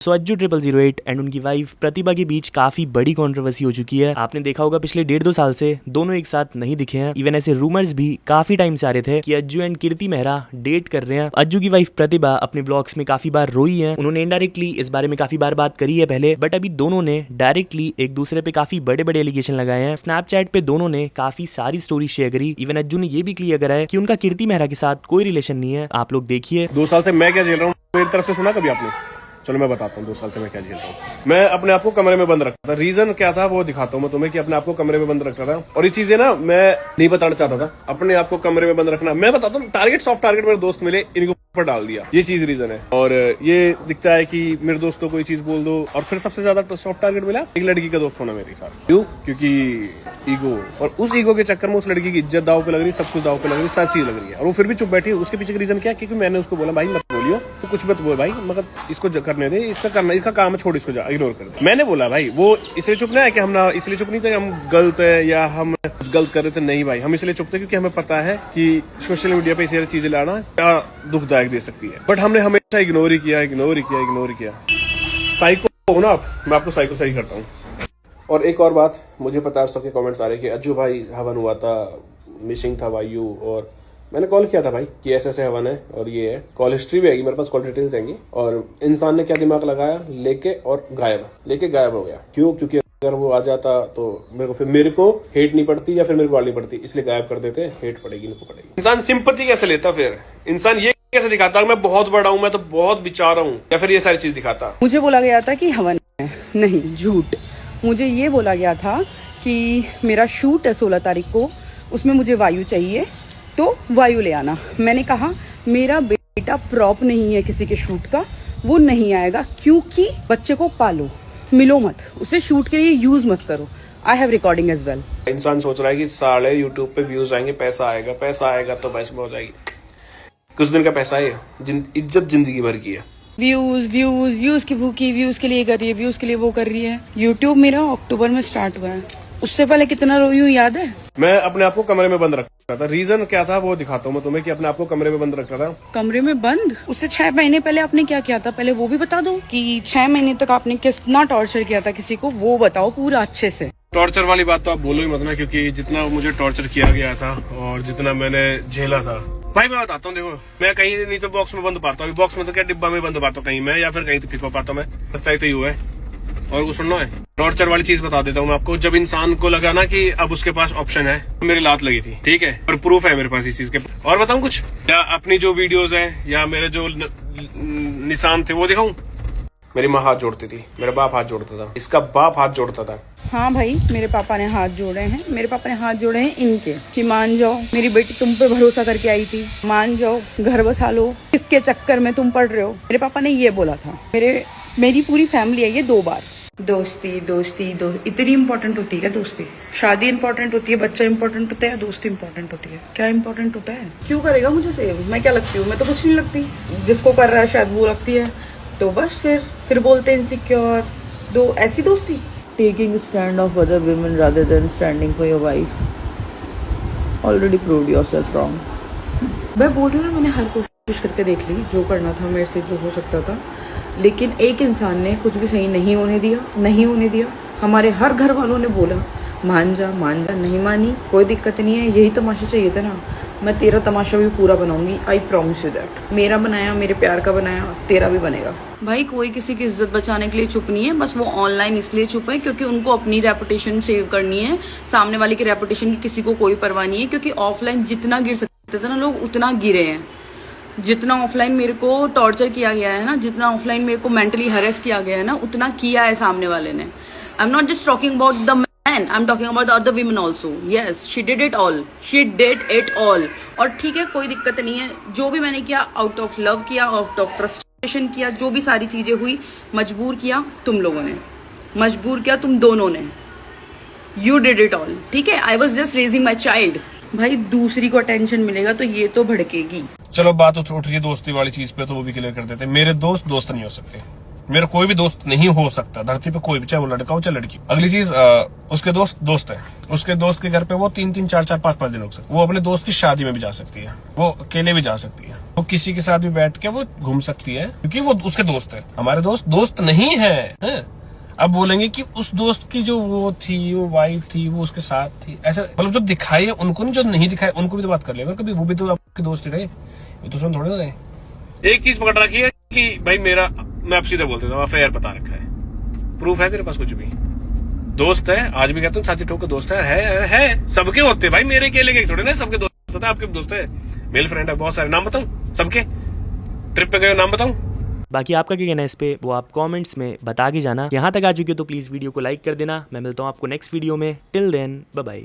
सो Ajju 0008 and उनकी wife प्रतिभा के बीच काफी बड़ी कंट्रोवर्सी हो चुकी है। आपने देखा होगा पिछले 1.5-2 साल से दोनों एक साथ नहीं दिखे हैं। इवन ऐसे रूमर्स भी काफी टाइम से आ रहे थे कि अज्जू एंड कीर्ति मेहरा डेट कर रहे हैं। अज्जू की वाइफ प्रतिभा अपने ब्लॉग्स में काफी बार रोई है, उन्होंने इनडायरेक्टली इस बारे में काफी बार बात करी है पहले, बट अभी दोनों ने डायरेक्टली एक दूसरे पे काफी बड़े बड़े एलिगेशन लगाए हैं। स्नैपचैट पे दोनों ने काफी सारी स्टोरी शेयर करी। इवन अज्जू ने ये भी क्लियर करा है कि उनका कीर्ति मेहरा के साथ कोई रिलेशन नहीं है। आप लोग देखिए। 2 साल से मैं क्या झेल रहा हूँ मेरी तरफ से सुना कभी आपने? चलो मैं बताता हूँ 2 साल से मैं क्या झेल रहा हूँ। मैं अपने आप को कमरे में बंद रखता था। रीजन क्या था वो दिखाता हूँ मैं तुम्हें कि अपने आप को कमरे में बंद रखता था। और ये चीजें ना मैं नहीं बताना चाहता था। अपने आप को कमरे में बंद रखना मैं बताता हूँ। टारगेट सॉफ्ट टारगेट मेरे दोस्त मिले, इनको पर डाल दिया, ये चीज रीजन है। और ये दिखता है कि मेरे दोस्तों को कोई चीज बोल दो और फिर सबसे ज्यादा सॉफ्ट टारगेट मिला एक लड़की का दोस्त होना मेरे साथ। क्यों? क्योंकि ईगो, और उस ईगो के चक्कर में उस लड़की की इज्जत दाव पे लग रही, सब कुछ दाव पे लग रही, सब चीज लग रही है और वो फिर भी चुप बैठी है। उसके पीछे का रीजन क्या? क्योंकि मैंने उसको बोला भाई मत बोलियो, तो कुछ मत बोल भाई, मगर इसको करने दे, इसका करना, इसका काम है, छोड़ इसको, जा इग्नोर कर दे। मैंने बोला भाई वो इसलिए चुप नहीं है कि हम ना इसलिए चुप नहीं थे हम गलत है या हम कुछ गलत कर रहे थे, नहीं भाई हम इसलिए चुप थे क्योंकि हमें पता है कि सोशल मीडिया पे ऐसी चीजें लाना क्या दुखदायक दे सकती है। बट हमने हमेशा इग्नोर ही किया। साइको हो ना आप, मैं आपको साइको सही करता हूँ। और एक और बात, मुझे पता है सबके कमेंट्स आ रहे हैं कि अज्जू भाई हवन हुआ था, मिसिंग था वायु, और मैंने कॉल किया था भाई कि ऐसे हवन है और ये है। कॉल हिस्ट्री भी आएगी मेरे पास, कॉल डिटेल्स आएंगी। और इंसान ने क्या दिमाग लगाया, लेके गायब हो गया। क्यों? क्योंकि अगर वो आ जाता तो मेरे को हेट नहीं पड़ती या फिर मेरे को गाली नहीं पड़ती, इसलिए गायब कर देते, हेट पड़ेगी इनको पड़ेगी। इंसान सिंपैथी कैसे लेता? फिर इंसान ये कैसे दिखाता मैं बहुत बड़ा हूँ, मैं तो बहुत बेचारा हूँ, या फिर ये सारी चीज दिखाता? मुझे बोला गया था कि हवन है, नहीं झूठ। मुझे ये बोला गया था कि मेरा शूट है 16 तारीख को, उसमें मुझे वायु चाहिए तो वायु ले आना। मैंने कहा मेरा बेटा प्रॉप नहीं है किसी के शूट का, वो नहीं आएगा क्योंकि बच्चे को पालो, मिलो मत, उसे शूट के लिए यूज मत करो। I have recording as well. इंसान सोच रहा है कि साले यूट्यूब पे व्यूज आएंगे, पैसा आएगा तो बस हो जाएगी। कुछ दिन का पैसा है, इज्जत जिंदगी भर की है। व्यूज की भूखी, व्यूज के लिए कर रही है, व्यूज के लिए वो कर रही है। यूट्यूब मेरा अक्टूबर में स्टार्ट हुआ है, उससे पहले कितना रोई हूँ याद है? मैं अपने आप को कमरे में बंद रखता था। रीजन क्या था वो दिखाता हूँ मैं तुम्हें कि अपने आप को कमरे में बंद रखता था। कमरे में बंद? उससे 6 महीने पहले आपने क्या किया था, पहले वो भी बता दो कि 6 महीने तक आपने कितना टॉर्चर किया था किसी को, वो बताओ पूरा अच्छे से। टॉर्चर वाली बात तो आप बोलो ही मत ना, क्योंकि जितना मुझे टॉर्चर किया गया था और जितना मैंने झेला था भाई, मैं बताता हूँ। देखो मैं कहीं नहीं तो बॉक्स में बंद पाता हूँ, बॉक्स में तो क्या डिब्बा में बंद पाता हूँ कहीं मैं, या फिर कहीं तो पाता हूँ मैं। सच्चाई तो ये है। और वो सुनना है, टॉर्चर वाली चीज बता देता हूँ मैं आपको। जब इंसान को लगा ना कि अब उसके पास ऑप्शन है, मेरी लात लगी थी, ठीक है, और प्रूफ है मेरे पास इस चीज के। और बताऊँ कुछ, या अपनी जो वीडियोस हैं या मेरे जो निशान थे वो दिखाऊं? मेरी माँ हाथ जोड़ती थी, मेरा बाप हाथ जोड़ता था, इसका बाप हाथ जोड़ता था। हाँ भाई, मेरे पापा ने हाथ जोड़े हैं, इनके कि मान जाओ, मेरी बेटी तुम पे भरोसा करके आई थी, मान जाओ, घर बसा लो, किसके चक्कर में तुम पड़ रहे हो। मेरे पापा ने ये बोला था। मेरी पूरी फैमिली है ये 2 बार। दोस्ती इतनी इम्पोर्टेंट होती है क्या? दोस्ती, शादी इम्पोर्टेंट होती है, बच्चा इम्पोर्टेंट होता है, दोस्ती इम्पोर्टेंट होती है? क्या इम्पोर्टेंट होता है? क्यों करेगा मुझे सेव? मैं क्या लगती हूँ? मैं तो कुछ नहीं लगती। जिसको कर रहा है शायद वो लगती है, तो बस फिर बोलते हैं इनसिक्योर। ऐसी दोस्ती। Taking a stand of other women rather than standing for your wife. Already proved yourself wrong. मैं बोल रही हूँ ना, मैंने हर कोशिश करके देख ली, जो करना था मेरे से, जो हो सकता था, लेकिन एक इंसान ने कुछ भी सही नहीं होने दिया। हमारे हर घर वालों ने बोला मान जा, नहीं मानी, कोई दिक्कत नहीं है, यही तमाशा चाहिए था ना। मैं तेरा तमाशा भी पूरा बनाऊंगी, आई प्रॉमिस यू दैट। मेरा बनाया, मेरे प्यार का बनाया, तेरा भी बनेगा। भाई कोई किसी की इज्जत बचाने के लिए चुप नहीं है, बस वो ऑनलाइन इसलिए चुप है क्योंकि उनको अपनी रेपुटेशन सेव करनी है। सामने वाले की रेपुटेशन की किसी को कोई परवाह नहीं है, क्योंकि ऑफलाइन जितना गिर सकते थे ना लोग, उतना गिरे हैं। जितना ऑफलाइन मेरे को टॉर्चर किया गया है ना, जितना ऑफलाइन मेरे को मेंटली हरेस किया गया है ना, उतना किया है सामने वाले ने। I am not just talking about the man, I am talking about the other women also. Yes, she did it all. और ठीक है, कोई दिक्कत नहीं है। जो भी मैंने किया, आउट ऑफ लव किया, आउट ऑफ फ्रस्ट्रेशन किया, जो भी सारी चीजें हुई, मजबूर किया तुम लोगों ने, मजबूर किया तुम दोनों ने। यू डिड इट ऑल, ठीक है। I was just raising my child. भाई दूसरी को अटेंशन मिलेगा तो ये तो भड़केगी। चलो बात उठ रही है दोस्ती वाली चीज पे, तो वो भी क्लियर कर देते। मेरे दोस्त नहीं हो सकते। मेरा कोई भी दोस्त नहीं हो सकता धरती पे, कोई भी, चाहे वो लड़का हो चाहे लड़की। अगली चीज, उसके दोस्त है, उसके दोस्त के घर पे वो 3-3, 4-4, 5-5 दिन रुक सकते। वो अपने दोस्त की शादी में भी जा सकती है, वो अकेले भी जा सकती है, वो किसी के साथ भी बैठ के वो घूम सकती है, क्योंकि वो उसके दोस्त है। हमारे दोस्त नहीं है। अब बोलेंगे कि उस दोस्त की जो वो थी, वो वाइफ थी, वो उसके साथ थी, ऐसा मतलब जो दिखाए उनको नहीं, जो नहीं दिखाए उनको भी तो बात कर लेगा कभी, वो भी तो आपके दोस्त रहे, ये तो सुन थोड़े ना रहे। एक चीज पकड़ रखी है कि भाई मेरा, मैं आप सीधा बोलते हूँ, अफेयर बता रखा है, प्रूफ है तेरे पास कुछ भी? दोस्त है, आज भी कहता हूँ छाती ठोक के दोस्त है, सबके होते हैं भाई, मेरे अकेले के थोड़े ना, सबके दोस्त होते हैं। आपके दोस्त है, मेल फ्रेंड है बहुत सारे, नाम बताऊं सबके? ट्रिप पे गए नाम बताऊं? बाकी आपका क्या कहना है इस पे, वो आप कमेंट्स में बता के जाना। यहाँ तक आ चुके हो तो प्लीज़ वीडियो को लाइक कर देना। मैं मिलता हूँ आपको नेक्स्ट वीडियो में। Till then bye bye.